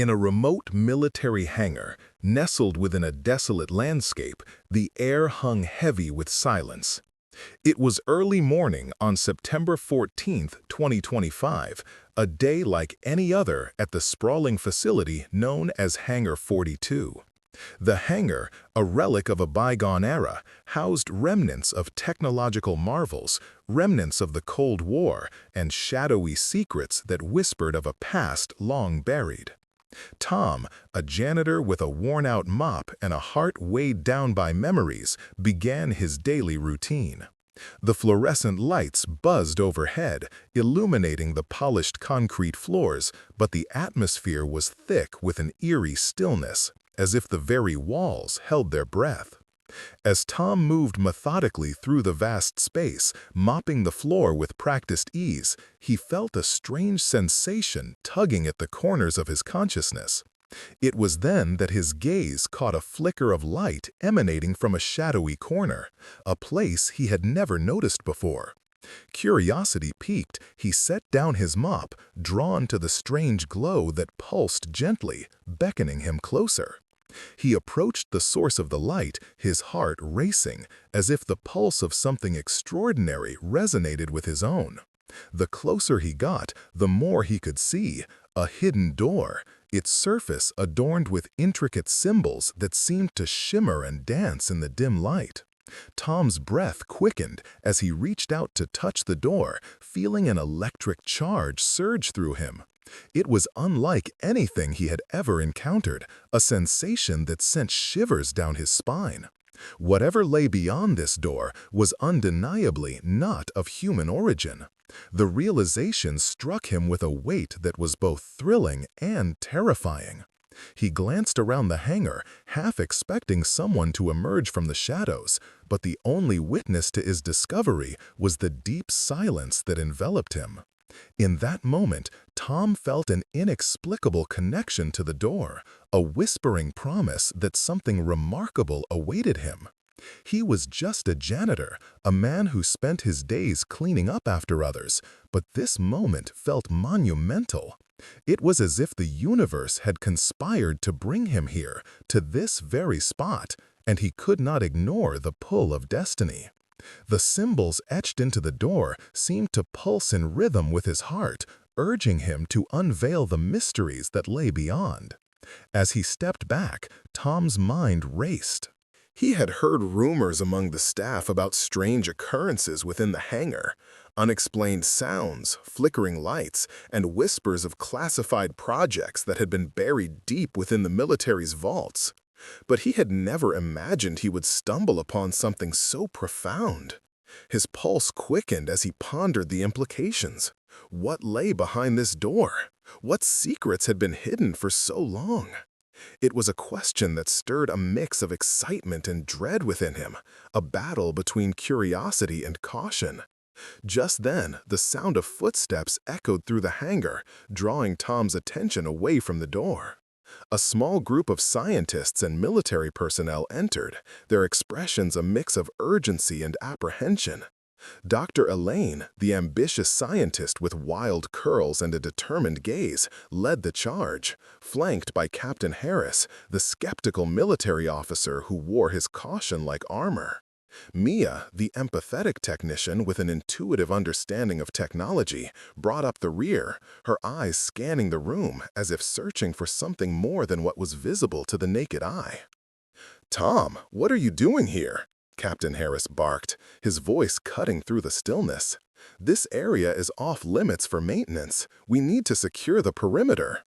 In a remote military hangar, nestled within a desolate landscape, the air hung heavy with silence. It was early morning on September 14, 2025, a day like any other at the sprawling facility known as Hangar 42. The hangar, a relic of a bygone era, housed remnants of technological marvels, remnants of the Cold War, and shadowy secrets that whispered of a past long buried. Tom, a janitor with a worn-out mop and a heart weighed down by memories, began his daily routine. The fluorescent lights buzzed overhead, illuminating the polished concrete floors, but the atmosphere was thick with an eerie stillness, as if the very walls held their breath. As Tom moved methodically through the vast space, mopping the floor with practiced ease, he felt a strange sensation tugging at the corners of his consciousness. It was then that his gaze caught a flicker of light emanating from a shadowy corner, a place he had never noticed before. Curiosity piqued, he set down his mop, drawn to the strange glow that pulsed gently, beckoning him closer. He approached the source of the light, his heart racing, as if the pulse of something extraordinary resonated with his own. The closer he got, the more he could see, a hidden door, its surface adorned with intricate symbols that seemed to shimmer and dance in the dim light. Tom's breath quickened as he reached out to touch the door, feeling an electric charge surge through him. It was unlike anything he had ever encountered, a sensation that sent shivers down his spine. Whatever lay beyond this door was undeniably not of human origin. The realization struck him with a weight that was both thrilling and terrifying. He glanced around the hangar, half expecting someone to emerge from the shadows, but the only witness to his discovery was the deep silence that enveloped him. In that moment, Tom felt an inexplicable connection to the door, a whispering promise that something remarkable awaited him. He was just a janitor, a man who spent his days cleaning up after others, but this moment felt monumental. It was as if the universe had conspired to bring him here, to this very spot, and he could not ignore the pull of destiny. The symbols etched into the door seemed to pulse in rhythm with his heart, urging him to unveil the mysteries that lay beyond. As he stepped back, Tom's mind raced. He had heard rumors among the staff about strange occurrences within the hangar, unexplained sounds, flickering lights, and whispers of classified projects that had been buried deep within the military's vaults. But he had never imagined he would stumble upon something so profound. His pulse quickened as he pondered the implications. What lay behind this door? What secrets had been hidden for so long? It was a question that stirred a mix of excitement and dread within him, a battle between curiosity and caution. Just then, the sound of footsteps echoed through the hangar, drawing Tom's attention away from the door. A small group of scientists and military personnel entered, their expressions a mix of urgency and apprehension. Dr. Elaine, the ambitious scientist with wild curls and a determined gaze, led the charge, flanked by Captain Harris, the skeptical military officer who wore his caution like armor. Mia, the empathetic technician with an intuitive understanding of technology, brought up the rear, her eyes scanning the room as if searching for something more than what was visible to the naked eye. "Tom, what are you doing here?" Captain Harris barked, his voice cutting through the stillness. "This area is off limits for maintenance. We need to secure the perimeter."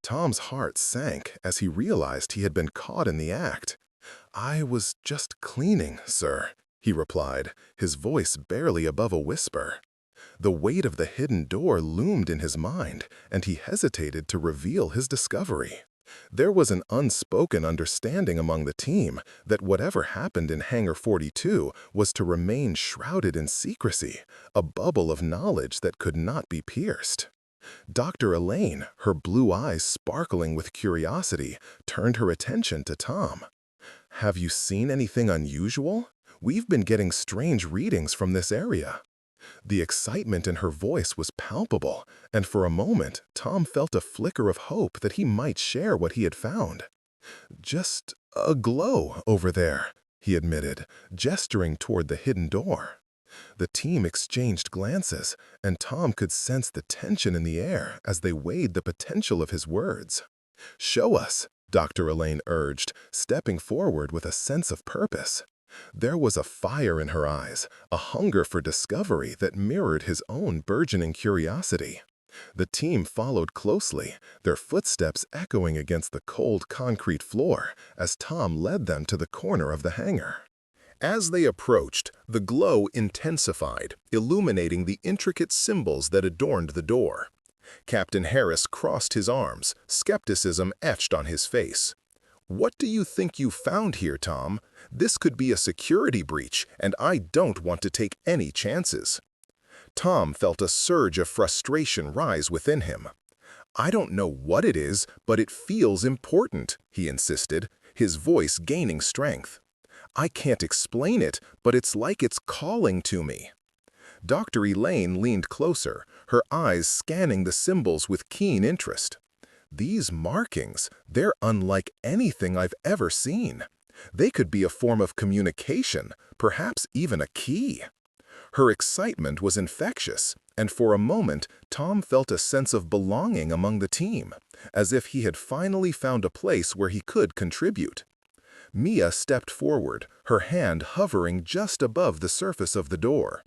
Tom's heart sank as he realized he had been caught in the act. "I was just cleaning, sir," he replied, his voice barely above a whisper. The weight of the hidden door loomed in his mind, and he hesitated to reveal his discovery. There was an unspoken understanding among the team that whatever happened in Hangar 42 was to remain shrouded in secrecy, a bubble of knowledge that could not be pierced. Dr. Elaine, her blue eyes sparkling with curiosity, turned her attention to Tom. "Have you seen anything unusual? We've been getting strange readings from this area." The excitement in her voice was palpable, and for a moment, Tom felt a flicker of hope that he might share what he had found. "Just a glow over there," he admitted, gesturing toward the hidden door. The team exchanged glances, and Tom could sense the tension in the air as they weighed the potential of his words. "Show us," Dr. Elaine urged, stepping forward with a sense of purpose. There was a fire in her eyes, a hunger for discovery that mirrored his own burgeoning curiosity. The team followed closely, their footsteps echoing against the cold concrete floor as Tom led them to the corner of the hangar. As they approached, the glow intensified, illuminating the intricate symbols that adorned the door. Captain Harris crossed his arms, skepticism etched on his face. "What do you think you found here, Tom? This could be a security breach, and I don't want to take any chances." Tom felt a surge of frustration rise within him. "I don't know what it is, but it feels important," he insisted, his voice gaining strength. "I can't explain it, but it's like it's calling to me." Dr. Elaine leaned closer, her eyes scanning the symbols with keen interest. "These markings, they're unlike anything I've ever seen. They could be a form of communication, perhaps even a key." Her excitement was infectious, and for a moment, Tom felt a sense of belonging among the team, as if he had finally found a place where he could contribute. Mia stepped forward, her hand hovering just above the surface of the door.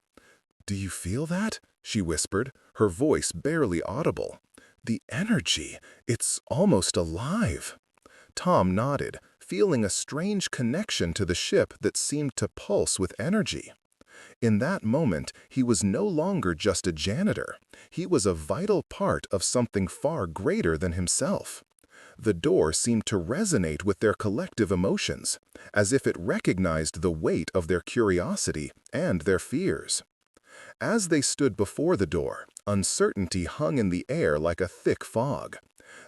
"Do you feel that?" she whispered, her voice barely audible. "The energy, it's almost alive." Tom nodded, feeling a strange connection to the ship that seemed to pulse with energy. In that moment, he was no longer just a janitor. He was a vital part of something far greater than himself. The door seemed to resonate with their collective emotions, as if it recognized the weight of their curiosity and their fears. As they stood before the door, uncertainty hung in the air like a thick fog.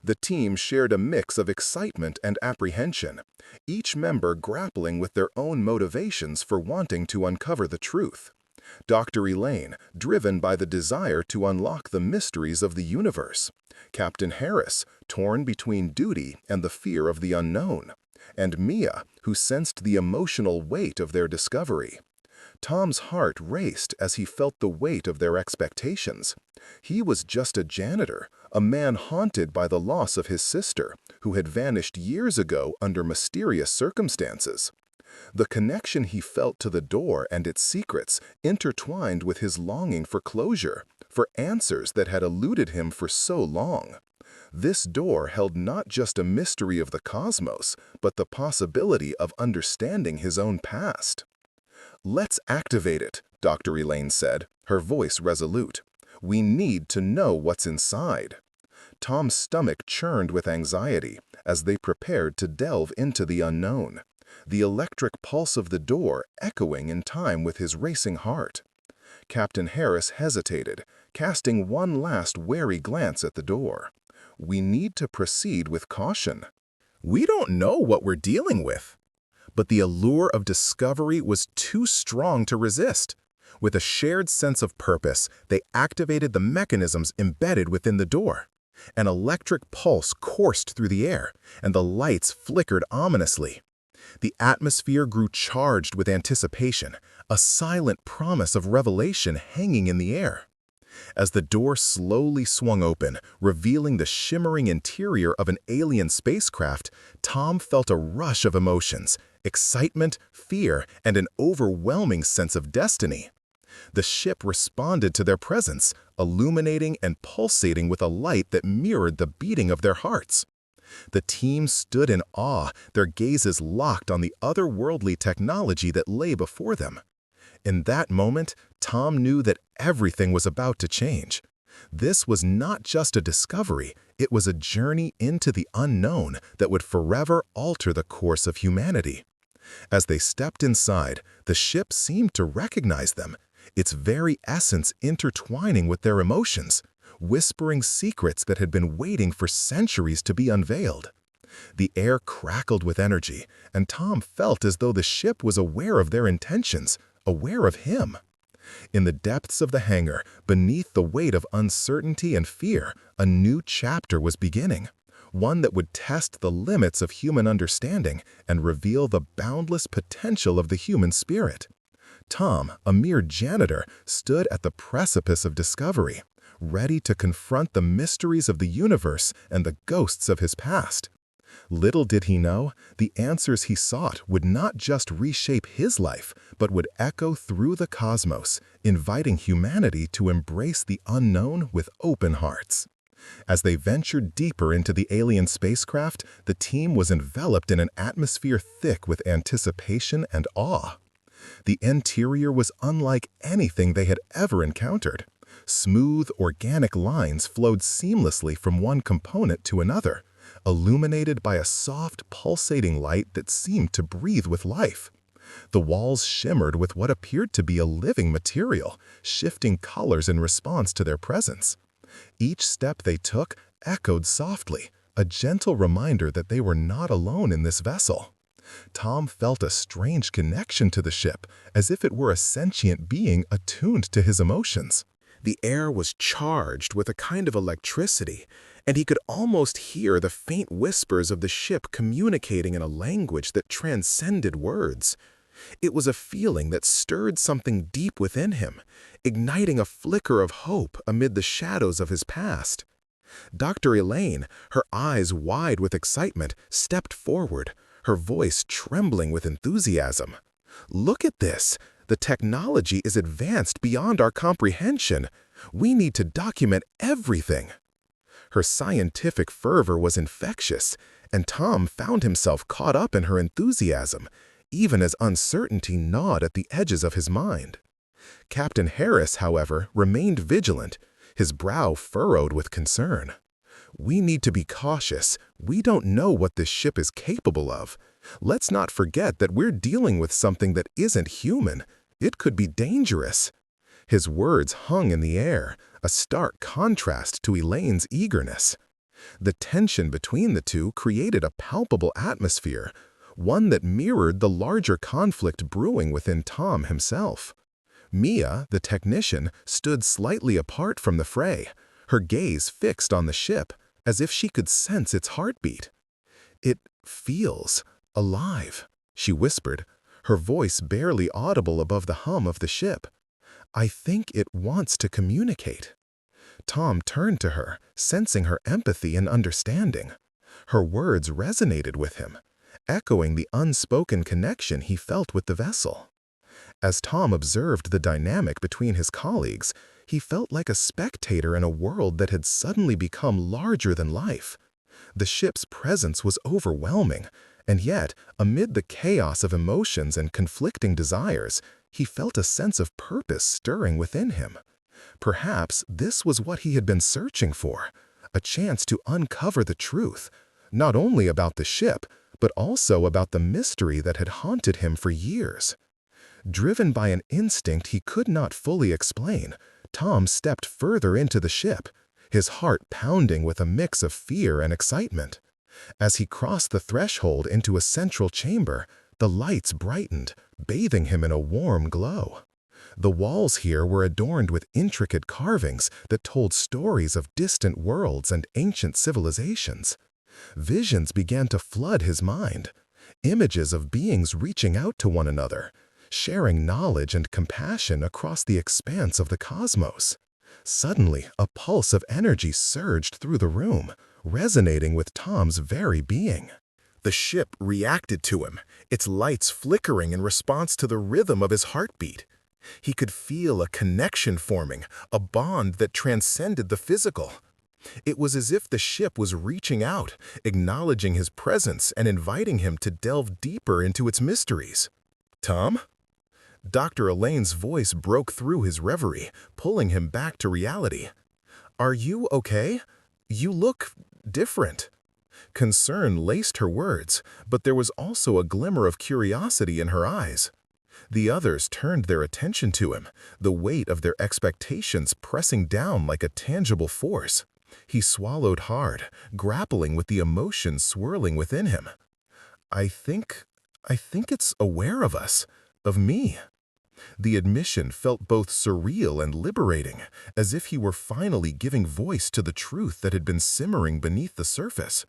The team shared a mix of excitement and apprehension, each member grappling with their own motivations for wanting to uncover the truth. Dr. Elaine, driven by the desire to unlock the mysteries of the universe. Captain Harris, torn between duty and the fear of the unknown. And Mia, who sensed the emotional weight of their discovery. Tom's heart raced as he felt the weight of their expectations. He was just a janitor, a man haunted by the loss of his sister, who had vanished years ago under mysterious circumstances. The connection he felt to the door and its secrets intertwined with his longing for closure, for answers that had eluded him for so long. This door held not just a mystery of the cosmos, but the possibility of understanding his own past. "Let's activate it," Dr. Elaine said, her voice resolute. "We need to know what's inside." Tom's stomach churned with anxiety as they prepared to delve into the unknown, the electric pulse of the door echoing in time with his racing heart. Captain Harris hesitated, casting one last wary glance at the door. "We need to proceed with caution. We don't know what we're dealing with." But the allure of discovery was too strong to resist. With a shared sense of purpose, they activated the mechanisms embedded within the door. An electric pulse coursed through the air, and the lights flickered ominously. The atmosphere grew charged with anticipation, a silent promise of revelation hanging in the air. As the door slowly swung open, revealing the shimmering interior of an alien spacecraft, Tom felt a rush of emotions, excitement, fear, and an overwhelming sense of destiny. The ship responded to their presence, illuminating and pulsating with a light that mirrored the beating of their hearts. The team stood in awe, their gazes locked on the otherworldly technology that lay before them. In that moment, Tom knew that everything was about to change. This was not just a discovery, it was a journey into the unknown that would forever alter the course of humanity. As they stepped inside, the ship seemed to recognize them, its very essence intertwining with their emotions, whispering secrets that had been waiting for centuries to be unveiled. The air crackled with energy, and Tom felt as though the ship was aware of their intentions, aware of him. In the depths of the hangar, beneath the weight of uncertainty and fear, a new chapter was beginning, one that would test the limits of human understanding and reveal the boundless potential of the human spirit. Tom, a mere janitor, stood at the precipice of discovery, ready to confront the mysteries of the universe and the ghosts of his past. Little did he know, the answers he sought would not just reshape his life, but would echo through the cosmos, inviting humanity to embrace the unknown with open hearts. As they ventured deeper into the alien spacecraft, the team was enveloped in an atmosphere thick with anticipation and awe. The interior was unlike anything they had ever encountered. Smooth, organic lines flowed seamlessly from one component to another, illuminated by a soft, pulsating light that seemed to breathe with life. The walls shimmered with what appeared to be a living material, shifting colors in response to their presence. Each step they took echoed softly, a gentle reminder that they were not alone in this vessel. Tom felt a strange connection to the ship, as if it were a sentient being attuned to his emotions. The air was charged with a kind of electricity, and he could almost hear the faint whispers of the ship communicating in a language that transcended words. It was a feeling that stirred something deep within him, igniting a flicker of hope amid the shadows of his past. Dr. Elaine, her eyes wide with excitement, stepped forward, her voice trembling with enthusiasm. "Look at this! The technology is advanced beyond our comprehension. We need to document everything." Her scientific fervor was infectious, and Tom found himself caught up in her enthusiasm, even as uncertainty gnawed at the edges of his mind. Captain Harris, however, remained vigilant, his brow furrowed with concern. "We need to be cautious. We don't know what this ship is capable of. Let's not forget that we're dealing with something that isn't human. It could be dangerous." His words hung in the air, a stark contrast to Elaine's eagerness. The tension between the two created a palpable atmosphere, one that mirrored the larger conflict brewing within Tom himself. Mia, the technician, stood slightly apart from the fray, her gaze fixed on the ship, as if she could sense its heartbeat. "It feels alive," she whispered, her voice barely audible above the hum of the ship. "I think it wants to communicate." Tom turned to her, sensing her empathy and understanding. Her words resonated with him, echoing the unspoken connection he felt with the vessel. As Tom observed the dynamic between his colleagues, he felt like a spectator in a world that had suddenly become larger than life. The ship's presence was overwhelming, and yet, amid the chaos of emotions and conflicting desires, he felt a sense of purpose stirring within him. Perhaps this was what he had been searching for, a chance to uncover the truth, not only about the ship, but also about the mystery that had haunted him for years. Driven by an instinct he could not fully explain, Tom stepped further into the ship, his heart pounding with a mix of fear and excitement. As he crossed the threshold into a central chamber, the lights brightened, bathing him in a warm glow. The walls here were adorned with intricate carvings that told stories of distant worlds and ancient civilizations. Visions began to flood his mind, images of beings reaching out to one another, sharing knowledge and compassion across the expanse of the cosmos. Suddenly, a pulse of energy surged through the room, resonating with Tom's very being. The ship reacted to him, its lights flickering in response to the rhythm of his heartbeat. He could feel a connection forming, a bond that transcended the physical. It was as if the ship was reaching out, acknowledging his presence and inviting him to delve deeper into its mysteries. "Tom?" Dr. Elaine's voice broke through his reverie, pulling him back to reality. "Are you okay? You look different." Concern laced her words, but there was also a glimmer of curiosity in her eyes. The others turned their attention to him, the weight of their expectations pressing down like a tangible force. He swallowed hard, grappling with the emotions swirling within him. I think it's aware of us, of me." The admission felt both surreal and liberating, as if he were finally giving voice to the truth that had been simmering beneath the surface.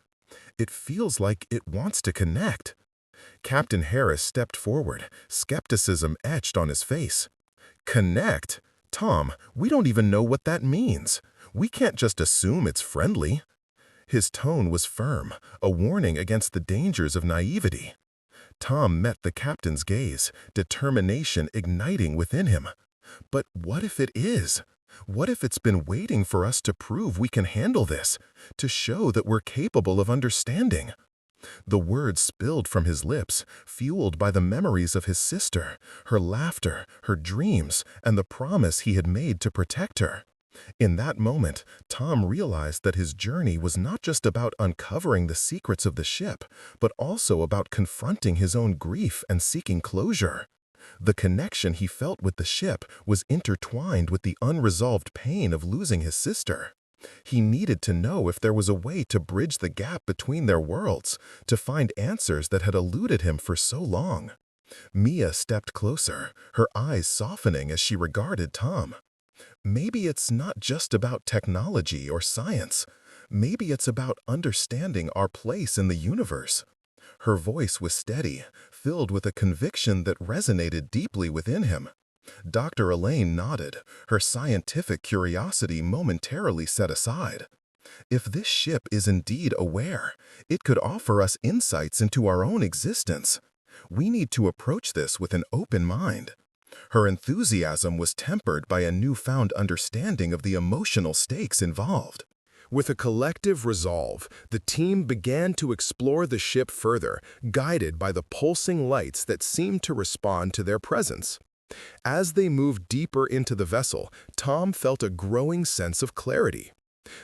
It feels like it wants to connect. Captain Harris stepped forward, skepticism etched on his face. Connect? Tom, we don't even know what that means. We can't just assume it's friendly. His tone was firm, a warning against the dangers of naivety. Tom met the captain's gaze, determination igniting within him. But what if it is? What if it's been waiting for us to prove we can handle this, to show that we're capable of understanding? The words spilled from his lips, fueled by the memories of his sister, her laughter, her dreams, and the promise he had made to protect her. In that moment, Tom realized that his journey was not just about uncovering the secrets of the ship, but also about confronting his own grief and seeking closure. The connection he felt with the ship was intertwined with the unresolved pain of losing his sister. He needed to know if there was a way to bridge the gap between their worlds, to find answers that had eluded him for so long. Mia stepped closer, her eyes softening as she regarded Tom. Maybe it's not just about technology or science. Maybe it's about understanding our place in the universe. Her voice was steady, filled with a conviction that resonated deeply within him. Dr. Elaine nodded, her scientific curiosity momentarily set aside. If this ship is indeed aware, it could offer us insights into our own existence. We need to approach this with an open mind. Her enthusiasm was tempered by a newfound understanding of the emotional stakes involved. With a collective resolve, the team began to explore the ship further, guided by the pulsing lights that seemed to respond to their presence. As they moved deeper into the vessel, Tom felt a growing sense of clarity.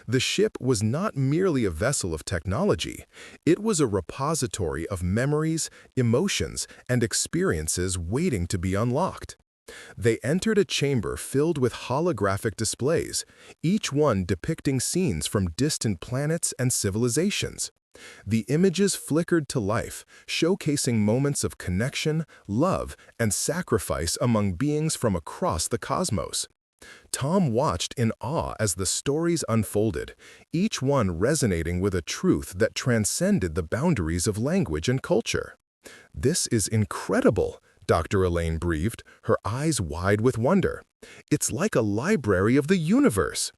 The ship was not merely a vessel of technology. It was a repository of memories, emotions, and experiences waiting to be unlocked. They entered a chamber filled with holographic displays, each one depicting scenes from distant planets and civilizations. The images flickered to life, showcasing moments of connection, love, and sacrifice among beings from across the cosmos. Tom watched in awe as the stories unfolded, each one resonating with a truth that transcended the boundaries of language and culture. "This is incredible," Dr. Elaine breathed, her eyes wide with wonder. "It's like a library of the universe."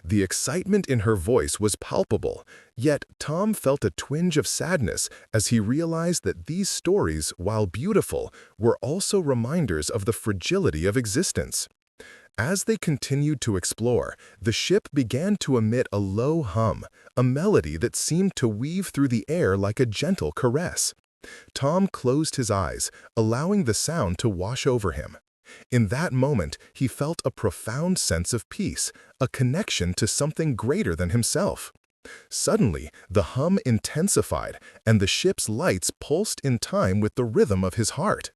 The excitement in her voice was palpable, yet Tom felt a twinge of sadness as he realized that these stories, while beautiful, were also reminders of the fragility of existence. As they continued to explore, the ship began to emit a low hum, a melody that seemed to weave through the air like a gentle caress. Tom closed his eyes, allowing the sound to wash over him. In that moment, he felt a profound sense of peace, a connection to something greater than himself. Suddenly, the hum intensified, and the ship's lights pulsed in time with the rhythm of his heart.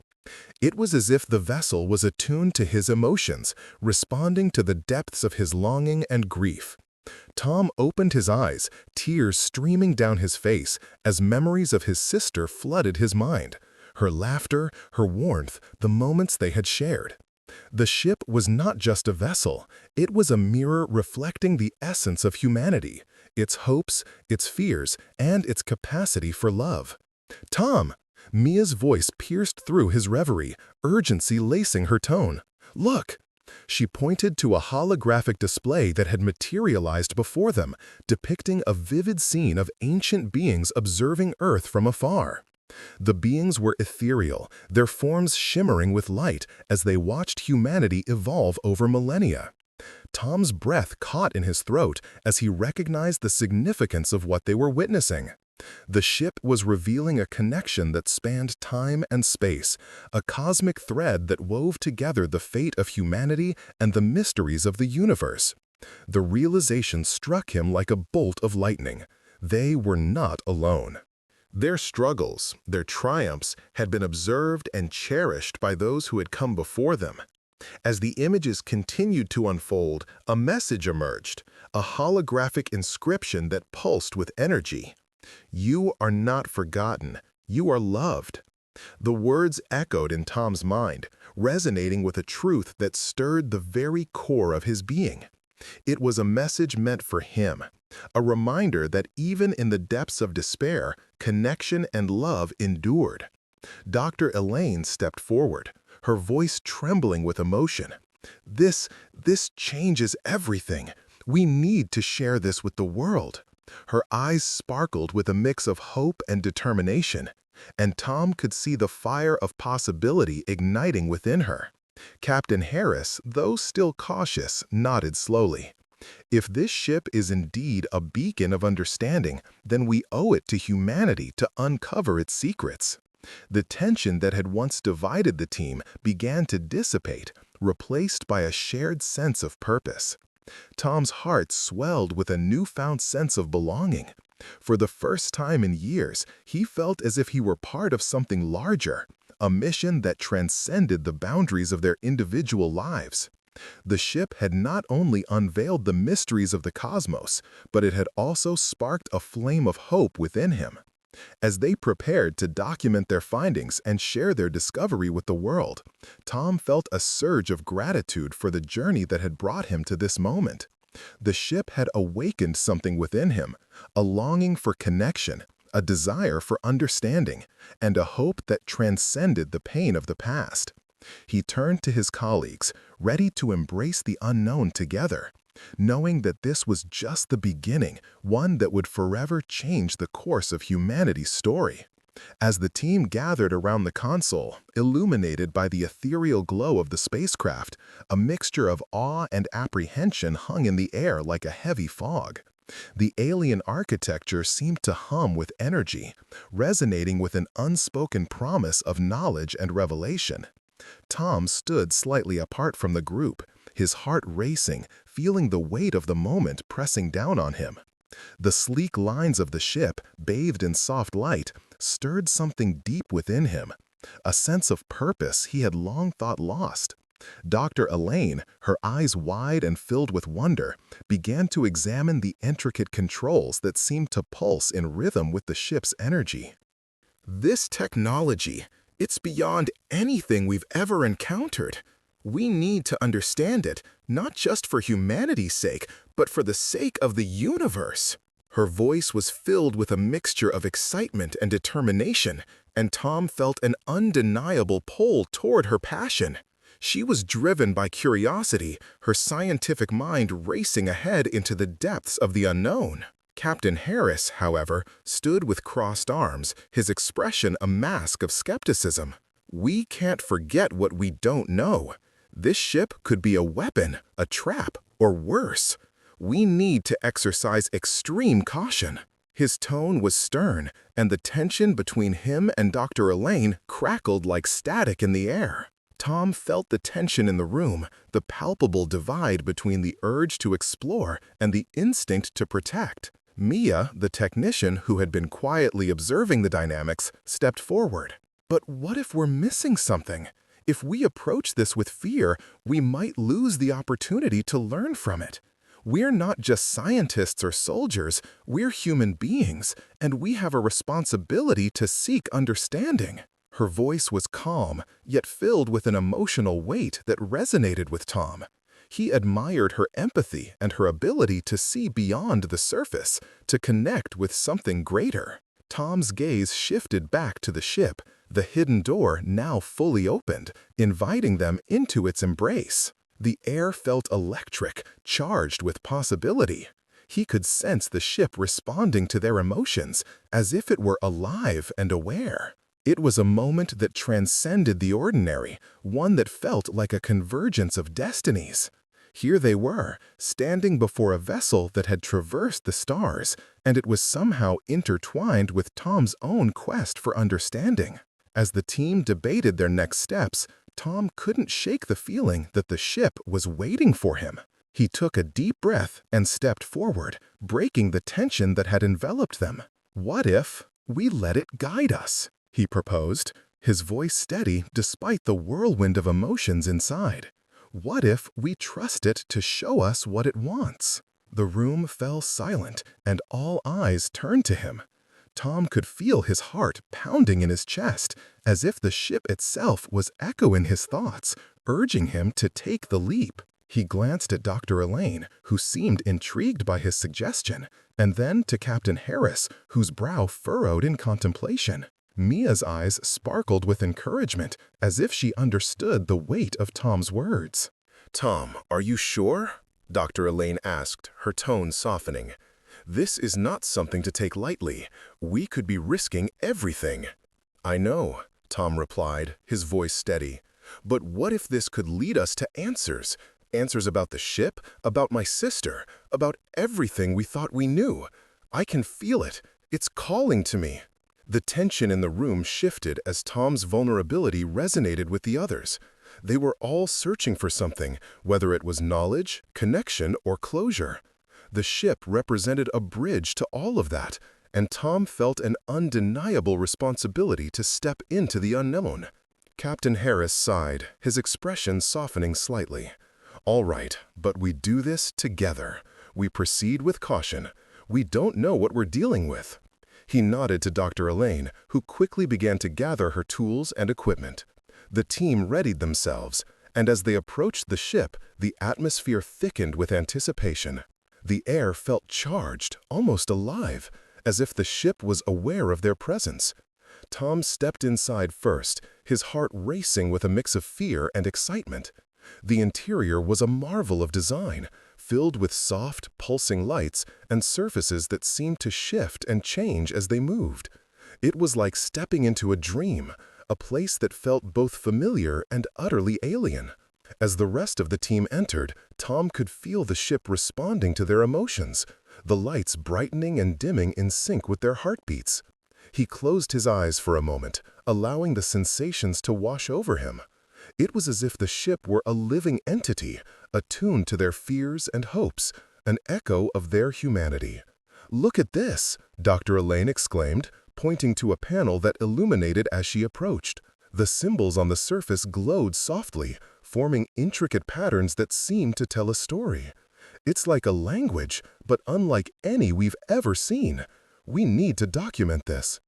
It was as if the vessel was attuned to his emotions, responding to the depths of his longing and grief. Tom opened his eyes, tears streaming down his face as memories of his sister flooded his mind. Her laughter, her warmth, the moments they had shared. The ship was not just a vessel, it was a mirror reflecting the essence of humanity, its hopes, its fears, and its capacity for love. "Tom!" Mia's voice pierced through his reverie, urgency lacing her tone. "Look!" She pointed to a holographic display that had materialized before them, depicting a vivid scene of ancient beings observing Earth from afar. The beings were ethereal, their forms shimmering with light as they watched humanity evolve over millennia. Tom's breath caught in his throat as he recognized the significance of what they were witnessing. The ship was revealing a connection that spanned time and space, a cosmic thread that wove together the fate of humanity and the mysteries of the universe. The realization struck him like a bolt of lightning. They were not alone. Their struggles, their triumphs, had been observed and cherished by those who had come before them. As the images continued to unfold, a message emerged, a holographic inscription that pulsed with energy. "You are not forgotten. You are loved." The words echoed in Tom's mind, resonating with a truth that stirred the very core of his being. It was a message meant for him, a reminder that even in the depths of despair, connection and love endured. Dr. Elaine stepped forward, her voice trembling with emotion. This changes everything. We need to share this with the world." Her eyes sparkled with a mix of hope and determination, and Tom could see the fire of possibility igniting within her. Captain Harris, though still cautious, nodded slowly. "If this ship is indeed a beacon of understanding, then we owe it to humanity to uncover its secrets." The tension that had once divided the team began to dissipate, replaced by a shared sense of purpose. Tom's heart swelled with a newfound sense of belonging. For the first time in years, he felt as if he were part of something larger, a mission that transcended the boundaries of their individual lives. The ship had not only unveiled the mysteries of the cosmos, but it had also sparked a flame of hope within him. As they prepared to document their findings and share their discovery with the world, Tom felt a surge of gratitude for the journey that had brought him to this moment. The ship had awakened something within him, a longing for connection, a desire for understanding, and a hope that transcended the pain of the past. He turned to his colleagues, ready to embrace the unknown together, knowing that this was just the beginning, one that would forever change the course of humanity's story. As the team gathered around the console, illuminated by the ethereal glow of the spacecraft, a mixture of awe and apprehension hung in the air like a heavy fog. The alien architecture seemed to hum with energy, resonating with an unspoken promise of knowledge and revelation. Tom stood slightly apart from the group, his heart racing, feeling the weight of the moment pressing down on him. The sleek lines of the ship, bathed in soft light, stirred something deep within him, a sense of purpose he had long thought lost. Dr. Elaine, her eyes wide and filled with wonder, began to examine the intricate controls that seemed to pulse in rhythm with the ship's energy. "This technology, it's beyond anything we've ever encountered. We need to understand it, not just for humanity's sake, but for the sake of the universe." Her voice was filled with a mixture of excitement and determination, and Tom felt an undeniable pull toward her passion. She was driven by curiosity, her scientific mind racing ahead into the depths of the unknown. Captain Harris, however, stood with crossed arms, his expression a mask of skepticism. "We can't forget what we don't know. This ship could be a weapon, a trap, or worse. We need to exercise extreme caution." His tone was stern, and the tension between him and Dr. Elaine crackled like static in the air. Tom felt the tension in the room, the palpable divide between the urge to explore and the instinct to protect. Mia, the technician who had been quietly observing the dynamics, stepped forward. "But what if we're missing something? If we approach this with fear, we might lose the opportunity to learn from it. We're not just scientists or soldiers, we're human beings, and we have a responsibility to seek understanding." Her voice was calm, yet filled with an emotional weight that resonated with Tom. He admired her empathy and her ability to see beyond the surface, to connect with something greater. Tom's gaze shifted back to the ship, the hidden door now fully opened, inviting them into its embrace. The air felt electric, charged with possibility. He could sense the ship responding to their emotions, as if it were alive and aware. It was a moment that transcended the ordinary, one that felt like a convergence of destinies. Here they were, standing before a vessel that had traversed the stars, and it was somehow intertwined with Tom's own quest for understanding. As the team debated their next steps, Tom couldn't shake the feeling that the ship was waiting for him. He took a deep breath and stepped forward, breaking the tension that had enveloped them. "What if we let it guide us?" he proposed, his voice steady despite the whirlwind of emotions inside. "What if we trust it to show us what it wants?" The room fell silent, and all eyes turned to him. Tom could feel his heart pounding in his chest, as if the ship itself was echoing his thoughts, urging him to take the leap. He glanced at Dr. Elaine, who seemed intrigued by his suggestion, and then to Captain Harris, whose brow furrowed in contemplation. Mia's eyes sparkled with encouragement, as if she understood the weight of Tom's words. "Tom, are you sure?" Dr. Elaine asked, her tone softening. "This is not something to take lightly. We could be risking everything." "I know," Tom replied, his voice steady. "But what if this could lead us to answers? Answers about the ship, about my sister, about everything we thought we knew. I can feel it. It's calling to me." The tension in the room shifted as Tom's vulnerability resonated with the others. They were all searching for something, whether it was knowledge, connection, or closure. The ship represented a bridge to all of that, and Tom felt an undeniable responsibility to step into the unknown. Captain Harris sighed, his expression softening slightly. "All right, but we do this together. We proceed with caution. We don't know what we're dealing with." He nodded to Dr. Elaine, who quickly began to gather her tools and equipment. The team readied themselves, and as they approached the ship, the atmosphere thickened with anticipation. The air felt charged, almost alive, as if the ship was aware of their presence. Tom stepped inside first, his heart racing with a mix of fear and excitement. The interior was a marvel of design, filled with soft, pulsing lights and surfaces that seemed to shift and change as they moved. It was like stepping into a dream, a place that felt both familiar and utterly alien. As the rest of the team entered, Tom could feel the ship responding to their emotions, the lights brightening and dimming in sync with their heartbeats. He closed his eyes for a moment, allowing the sensations to wash over him. It was as if the ship were a living entity, attuned to their fears and hopes, an echo of their humanity. "Look at this!" Dr. Elaine exclaimed, pointing to a panel that illuminated as she approached. The symbols on the surface glowed softly, forming intricate patterns that seemed to tell a story. "It's like a language, but unlike any we've ever seen. We need to document this."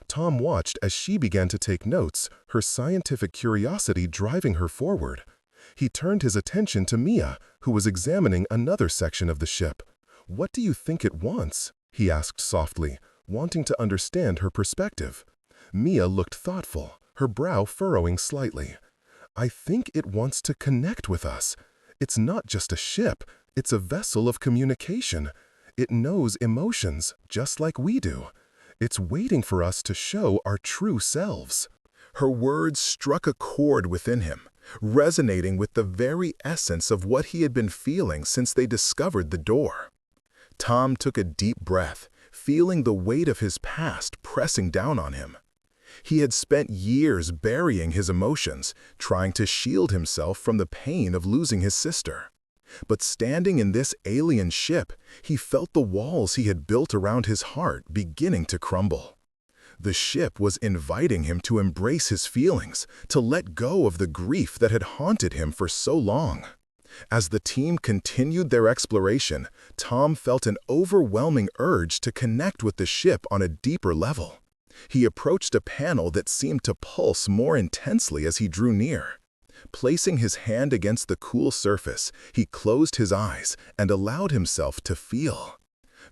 Tom watched as she began to take notes, her scientific curiosity driving her forward. He turned his attention to Mia, who was examining another section of the ship. "What do you think it wants?" he asked softly, wanting to understand her perspective. Mia looked thoughtful, her brow furrowing slightly. "I think it wants to connect with us. It's not just a ship, it's a vessel of communication. It knows emotions, just like we do. It's waiting for us to show our true selves." Her words struck a chord within him, resonating with the very essence of what he had been feeling since they discovered the door. Tom took a deep breath, feeling the weight of his past pressing down on him. He had spent years burying his emotions, trying to shield himself from the pain of losing his sister. But standing in this alien ship, he felt the walls he had built around his heart beginning to crumble. The ship was inviting him to embrace his feelings, to let go of the grief that had haunted him for so long. As the team continued their exploration, Tom felt an overwhelming urge to connect with the ship on a deeper level. He approached a panel that seemed to pulse more intensely as he drew near. Placing his hand against the cool surface, he closed his eyes and allowed himself to feel.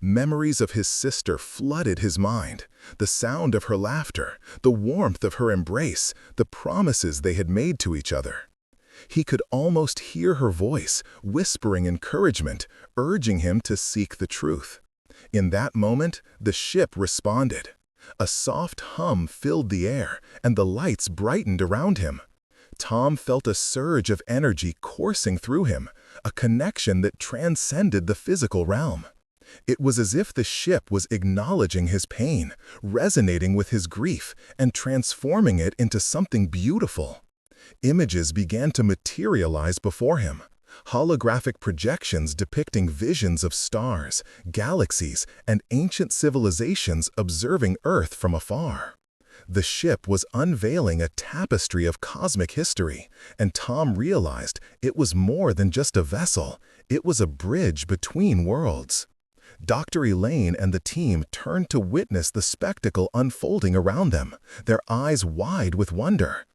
Memories of his sister flooded his mind, the sound of her laughter, the warmth of her embrace, the promises they had made to each other. He could almost hear her voice, whispering encouragement, urging him to seek the truth. In that moment, the ship responded. A soft hum filled the air, and the lights brightened around him. Tom felt a surge of energy coursing through him, a connection that transcended the physical realm. It was as if the ship was acknowledging his pain, resonating with his grief, and transforming it into something beautiful. Images began to materialize before him, holographic projections depicting visions of stars, galaxies, and ancient civilizations observing Earth from afar. The ship was unveiling a tapestry of cosmic history, and Tom realized it was more than just a vessel, it was a bridge between worlds. Dr. Elaine and the team turned to witness the spectacle unfolding around them, their eyes wide with wonder.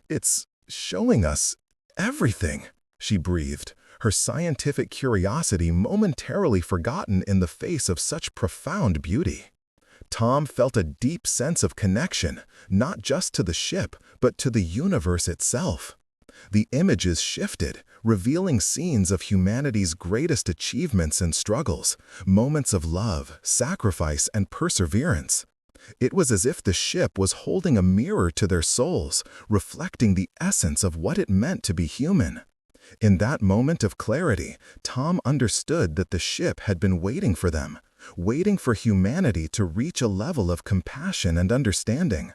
"It's showing us everything," she breathed, her scientific curiosity momentarily forgotten in the face of such profound beauty. Tom felt a deep sense of connection, not just to the ship, but to the universe itself. The images shifted, revealing scenes of humanity's greatest achievements and struggles, moments of love, sacrifice, and perseverance. It was as if the ship was holding a mirror to their souls, reflecting the essence of what it meant to be human. In that moment of clarity, Tom understood that the ship had been waiting for them, waiting for humanity to reach a level of compassion and understanding.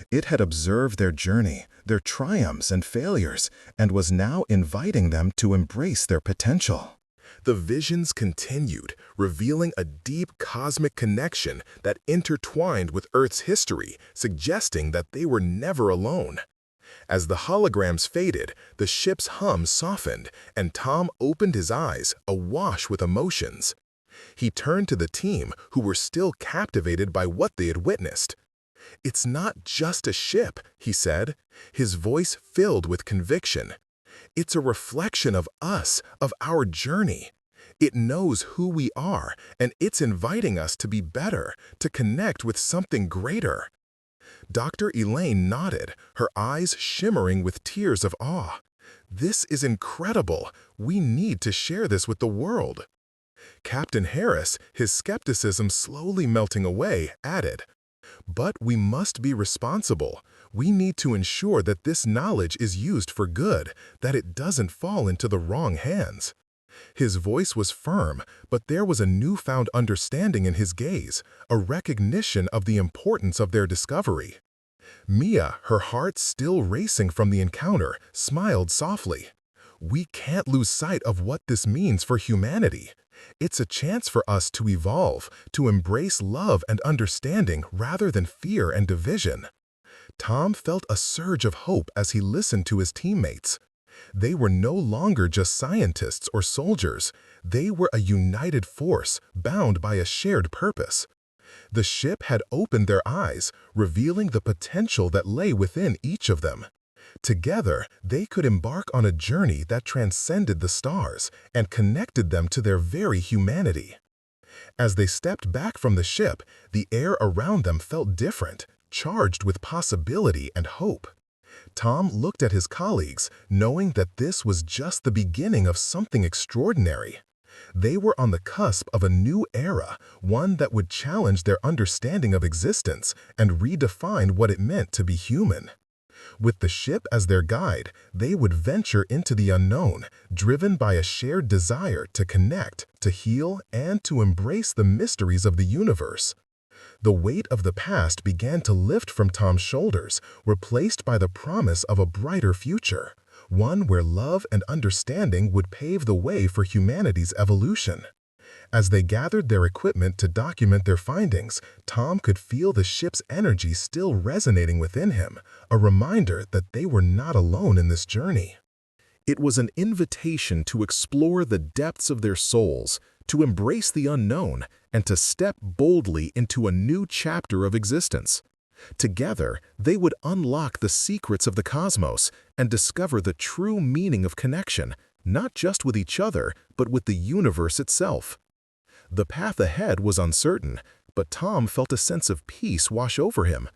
It had observed their journey, their triumphs and failures, and was now inviting them to embrace their potential. The visions continued, revealing a deep cosmic connection that intertwined with Earth's history, suggesting that they were never alone. As the holograms faded, the ship's hum softened, and Tom opened his eyes, awash with emotions. He turned to the team, who were still captivated by what they had witnessed. "It's not just a ship," he said, his voice filled with conviction. "It's a reflection of us, of our journey. It knows who we are, and it's inviting us to be better, to connect with something greater." Dr. Elaine nodded, her eyes shimmering with tears of awe. "This is incredible. We need to share this with the world." Captain Harris, his skepticism slowly melting away, added, "But we must be responsible. We need to ensure that this knowledge is used for good, that it doesn't fall into the wrong hands." His voice was firm, but there was a newfound understanding in his gaze, a recognition of the importance of their discovery. Mia, her heart still racing from the encounter, smiled softly. "We can't lose sight of what this means for humanity. It's a chance for us to evolve, to embrace love and understanding rather than fear and division." Tom felt a surge of hope as he listened to his teammates. They were no longer just scientists or soldiers. They were a united force, bound by a shared purpose. The ship had opened their eyes, revealing the potential that lay within each of them. Together, they could embark on a journey that transcended the stars and connected them to their very humanity. As they stepped back from the ship, the air around them felt different, charged with possibility and hope. Tom looked at his colleagues, knowing that this was just the beginning of something extraordinary. They were on the cusp of a new era, one that would challenge their understanding of existence and redefine what it meant to be human. With the ship as their guide, they would venture into the unknown, driven by a shared desire to connect, to heal, and to embrace the mysteries of the universe. The weight of the past began to lift from Tom's shoulders, replaced by the promise of a brighter future, one where love and understanding would pave the way for humanity's evolution. As they gathered their equipment to document their findings, Tom could feel the ship's energy still resonating within him, a reminder that they were not alone in this journey. It was an invitation to explore the depths of their souls, to embrace the unknown, and to step boldly into a new chapter of existence. Together, they would unlock the secrets of the cosmos and discover the true meaning of connection, not just with each other, but with the universe itself. The path ahead was uncertain, but Tom felt a sense of peace wash over him.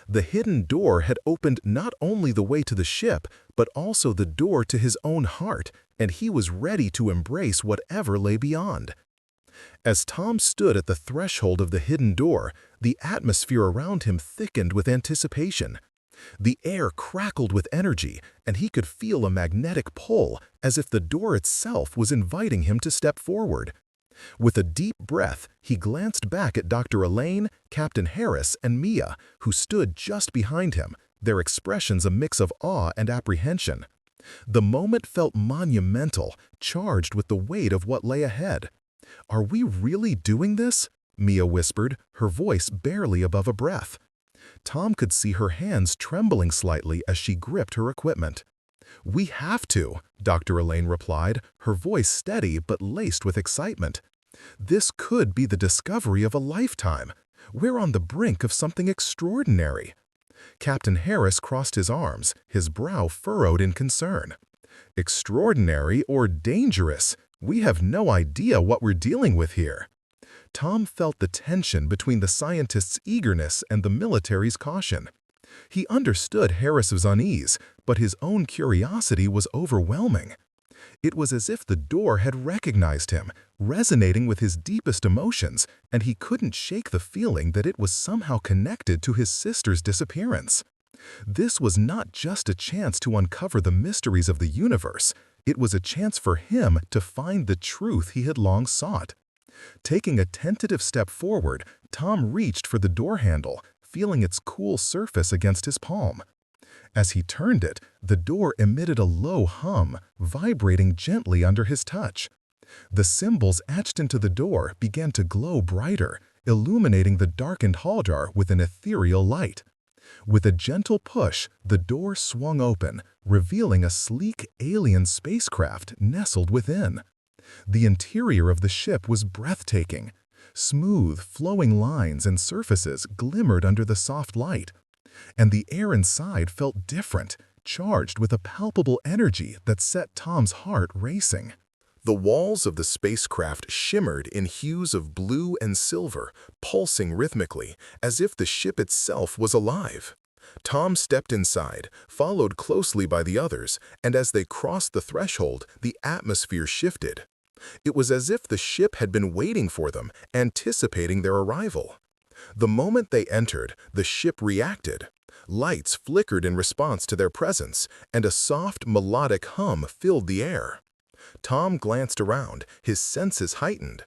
The hidden door had opened not only the way to the ship, but also the door to his own heart, and he was ready to embrace whatever lay beyond. As Tom stood at the threshold of the hidden door, the atmosphere around him thickened with anticipation. The air crackled with energy, and he could feel a magnetic pull, as if the door itself was inviting him to step forward. With a deep breath, he glanced back at Dr. Elaine, Captain Harris, and Mia, who stood just behind him, their expressions a mix of awe and apprehension. The moment felt monumental, charged with the weight of what lay ahead. "Are we really doing this?" Mia whispered, her voice barely above a breath. Tom could see her hands trembling slightly as she gripped her equipment. "We have to," Dr. Elaine replied, her voice steady but laced with excitement. This could be the discovery of a lifetime. We're on the brink of something extraordinary. Captain Harris crossed his arms, his brow furrowed in concern. Extraordinary or dangerous? We have no idea what we're dealing with here. Tom felt the tension between the scientist's eagerness and the military's caution. He understood Harris's unease, but his own curiosity was overwhelming. It was as if the door had recognized him, resonating with his deepest emotions, and he couldn't shake the feeling that it was somehow connected to his sister's disappearance. This was not just a chance to uncover the mysteries of the universe, it was a chance for him to find the truth he had long sought. Taking a tentative step forward, Tom reached for the door handle, feeling its cool surface against his palm. As he turned it, the door emitted a low hum, vibrating gently under his touch. The symbols etched into the door began to glow brighter, illuminating the darkened halldoor with an ethereal light. With a gentle push, the door swung open, revealing a sleek alien spacecraft nestled within. The interior of the ship was breathtaking. Smooth, flowing lines and surfaces glimmered under the soft light. And the air inside felt different, charged with a palpable energy that set Tom's heart racing. The walls of the spacecraft shimmered in hues of blue and silver, pulsing rhythmically, as if the ship itself was alive. Tom stepped inside, followed closely by the others, and as they crossed the threshold, the atmosphere shifted. It was as if the ship had been waiting for them, anticipating their arrival. The moment they entered, the ship reacted. Lights flickered in response to their presence, and a soft, melodic hum filled the air. Tom glanced around, his senses heightened.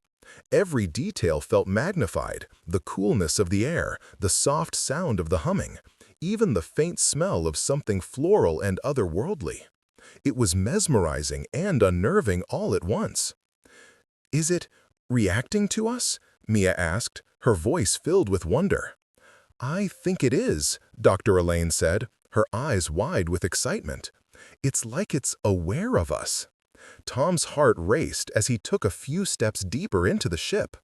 Every detail felt magnified, the coolness of the air, the soft sound of the humming, even the faint smell of something floral and otherworldly. It was mesmerizing and unnerving all at once. "Is it reacting to us?" Mia asked, her voice filled with wonder. "I think it is," Dr. Elaine said, her eyes wide with excitement. "It's like it's aware of us." Tom's heart raced as he took a few steps deeper into the ship.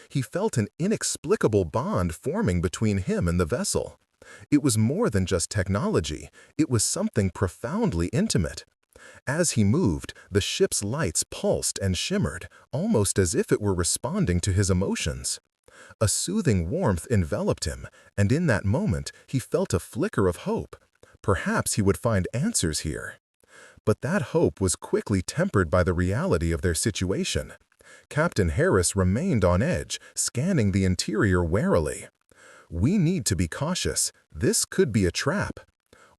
He felt an inexplicable bond forming between him and the vessel. It was more than just technology, it was something profoundly intimate. As he moved, the ship's lights pulsed and shimmered, almost as if it were responding to his emotions. A soothing warmth enveloped him, and in that moment he felt a flicker of hope. Perhaps he would find answers here. But that hope was quickly tempered by the reality of their situation. Captain Harris remained on edge, scanning the interior warily. "We need to be cautious. This could be a trap.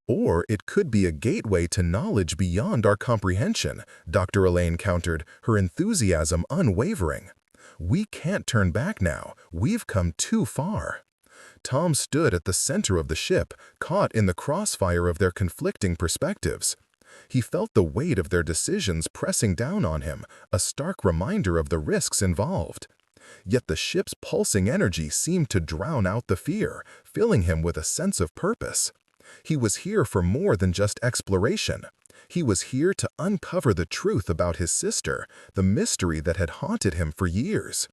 Or it could be a gateway to knowledge beyond our comprehension," Dr. Elaine countered, her enthusiasm unwavering. "We can't turn back now. We've come too far." Tom stood at the center of the ship, caught in the crossfire of their conflicting perspectives. He felt the weight of their decisions pressing down on him, a stark reminder of the risks involved. Yet the ship's pulsing energy seemed to drown out the fear, filling him with a sense of purpose. He was here for more than just exploration. He was here to uncover the truth about his sister, the mystery that had haunted him for years.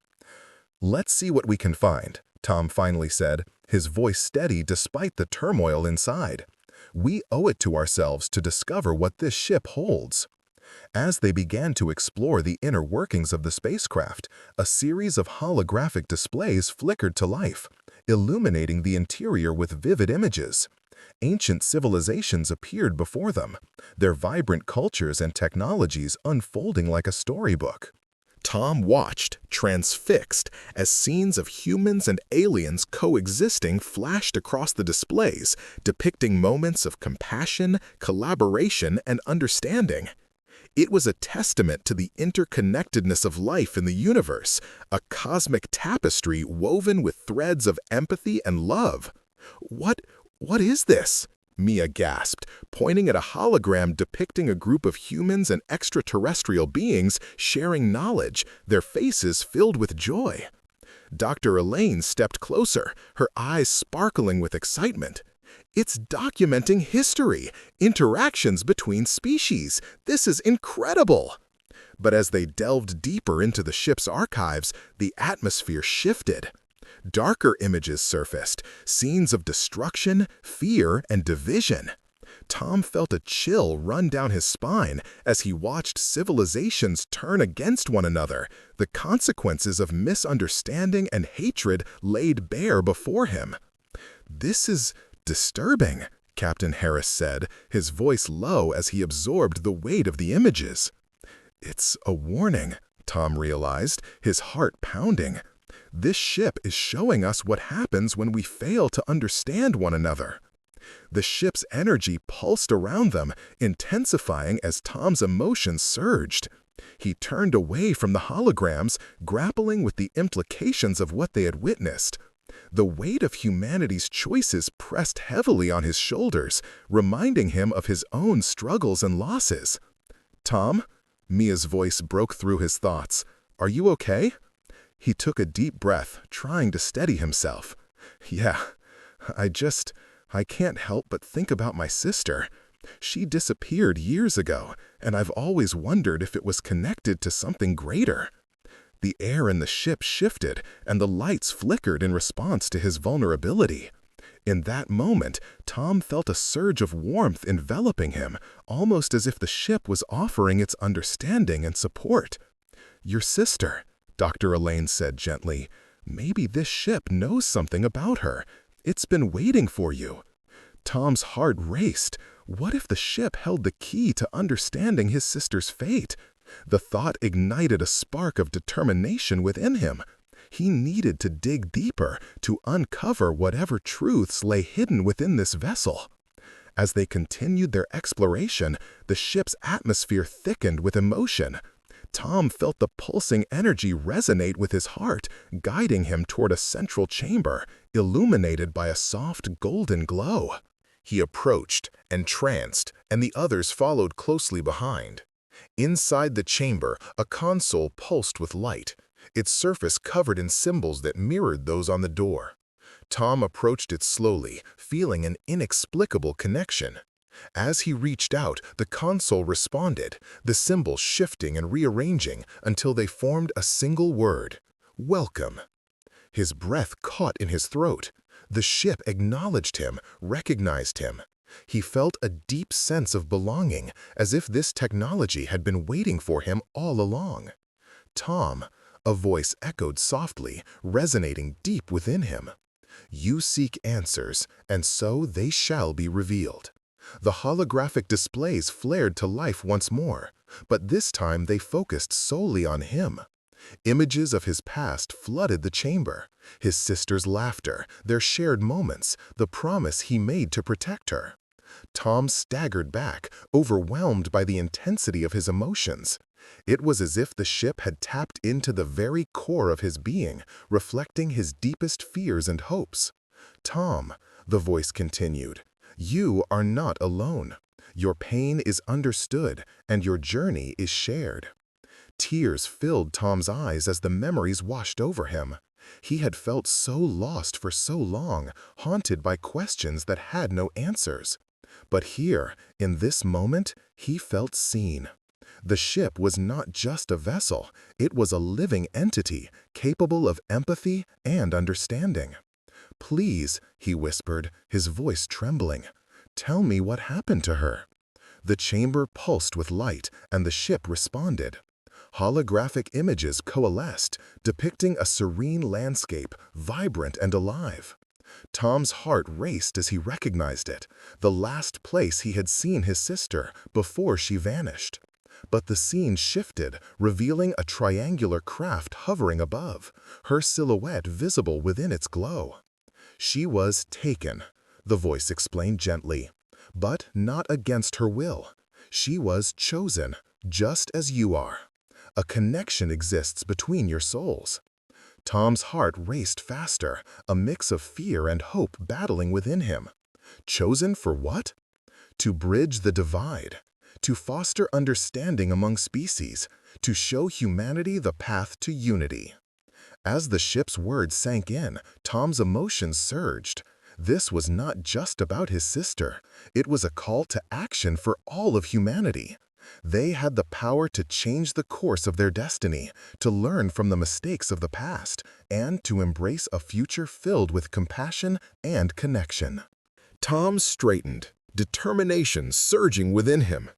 "Let's see what we can find," Tom finally said, his voice steady despite the turmoil inside. "We owe it to ourselves to discover what this ship holds." As they began to explore the inner workings of the spacecraft, a series of holographic displays flickered to life, illuminating the interior with vivid images. Ancient civilizations appeared before them, their vibrant cultures and technologies unfolding like a storybook. Tom watched, transfixed, as scenes of humans and aliens coexisting flashed across the displays, depicting moments of compassion, collaboration, and understanding. It was a testament to the interconnectedness of life in the universe, a cosmic tapestry woven with threads of empathy and love. What is this?" Mia gasped, pointing at a hologram depicting a group of humans and extraterrestrial beings sharing knowledge, their faces filled with joy. Dr. Elaine stepped closer, her eyes sparkling with excitement. "It's documenting history, interactions between species. This is incredible!" But as they delved deeper into the ship's archives, the atmosphere shifted. Darker images surfaced, scenes of destruction, fear, and division. Tom felt a chill run down his spine as he watched civilizations turn against one another, the consequences of misunderstanding and hatred laid bare before him. "This is disturbing," Captain Harris said, his voice low as he absorbed the weight of the images. "It's a warning," Tom realized, his heart pounding. "This ship is showing us what happens when we fail to understand one another." The ship's energy pulsed around them, intensifying as Tom's emotions surged. He turned away from the holograms, grappling with the implications of what they had witnessed. The weight of humanity's choices pressed heavily on his shoulders, reminding him of his own struggles and losses. "Tom?" Mia's voice broke through his thoughts. "Are you okay?" He took a deep breath, trying to steady himself. "Yeah, I can't help but think about my sister. She disappeared years ago, and I've always wondered if it was connected to something greater." The air in the ship shifted, and the lights flickered in response to his vulnerability. In that moment, Tom felt a surge of warmth enveloping him, almost as if the ship was offering its understanding and support. "Your sister," Dr. Elaine said gently. "Maybe this ship knows something about her. It's been waiting for you." Tom's heart raced. What if the ship held the key to understanding his sister's fate? The thought ignited a spark of determination within him. He needed to dig deeper, to uncover whatever truths lay hidden within this vessel. As they continued their exploration, the ship's atmosphere thickened with emotion. Tom felt the pulsing energy resonate with his heart, guiding him toward a central chamber, illuminated by a soft golden glow. He approached, entranced, and the others followed closely behind. Inside the chamber, a console pulsed with light, its surface covered in symbols that mirrored those on the door. Tom approached it slowly, feeling an inexplicable connection. As he reached out, the console responded, the symbols shifting and rearranging until they formed a single word: "Welcome." His breath caught in his throat. The ship acknowledged him, recognized him. He felt a deep sense of belonging, as if this technology had been waiting for him all along. "Tom," a voice echoed softly, resonating deep within him. "You seek answers, and so they shall be revealed." The holographic displays flared to life once more, but this time they focused solely on him. Images of his past flooded the chamber: his sister's laughter, their shared moments, the promise he made to protect her. Tom staggered back, overwhelmed by the intensity of his emotions. It was as if the ship had tapped into the very core of his being, reflecting his deepest fears and hopes. "Tom," the voice continued, "you are not alone. Your pain is understood, and your journey is shared." Tears filled Tom's eyes as the memories washed over him. He had felt so lost for so long, haunted by questions that had no answers. But here, in this moment, he felt seen. The ship was not just a vessel, it was a living entity, capable of empathy and understanding. "Please," he whispered, his voice trembling, "tell me what happened to her." The chamber pulsed with light, and the ship responded. Holographic images coalesced, depicting a serene landscape, vibrant and alive. Tom's heart raced as he recognized it, the last place he had seen his sister before she vanished. But the scene shifted, revealing a triangular craft hovering above, her silhouette visible within its glow. "She was taken," the voice explained gently, "but not against her will. She was chosen, just as you are. A connection exists between your souls." Tom's heart raced faster, a mix of fear and hope battling within him. Chosen for what? To bridge the divide, to foster understanding among species, to show humanity the path to unity. As the ship's words sank in, Tom's emotions surged. This was not just about his sister. It was a call to action for all of humanity. They had the power to change the course of their destiny, to learn from the mistakes of the past, and to embrace a future filled with compassion and connection. Tom straightened, determination surging within him.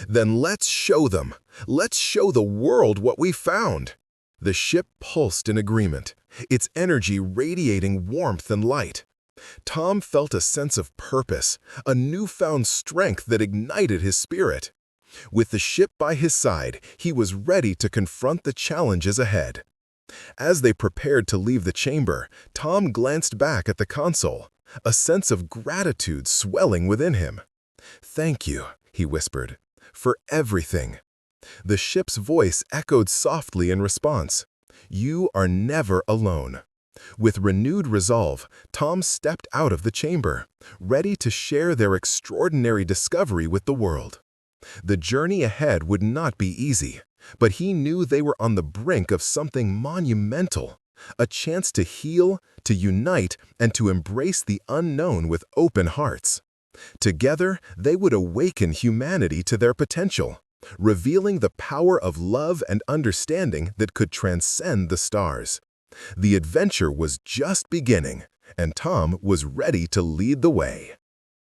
Then let's show them. Let's show the world what we found. The ship pulsed in agreement, its energy radiating warmth and light. Tom felt a sense of purpose, a newfound strength that ignited his spirit. With the ship by his side, he was ready to confront the challenges ahead. As they prepared to leave the chamber, Tom glanced back at the console, a sense of gratitude swelling within him. "Thank you," he whispered, "for everything." The ship's voice echoed softly in response. "You are never alone." With renewed resolve, Tom stepped out of the chamber, ready to share their extraordinary discovery with the world. The journey ahead would not be easy, but he knew they were on the brink of something monumental, a chance to heal, to unite, and to embrace the unknown with open hearts. Together, they would awaken humanity to their potential, revealing the power of love and understanding that could transcend the stars. The adventure was just beginning, and Tom was ready to lead the way.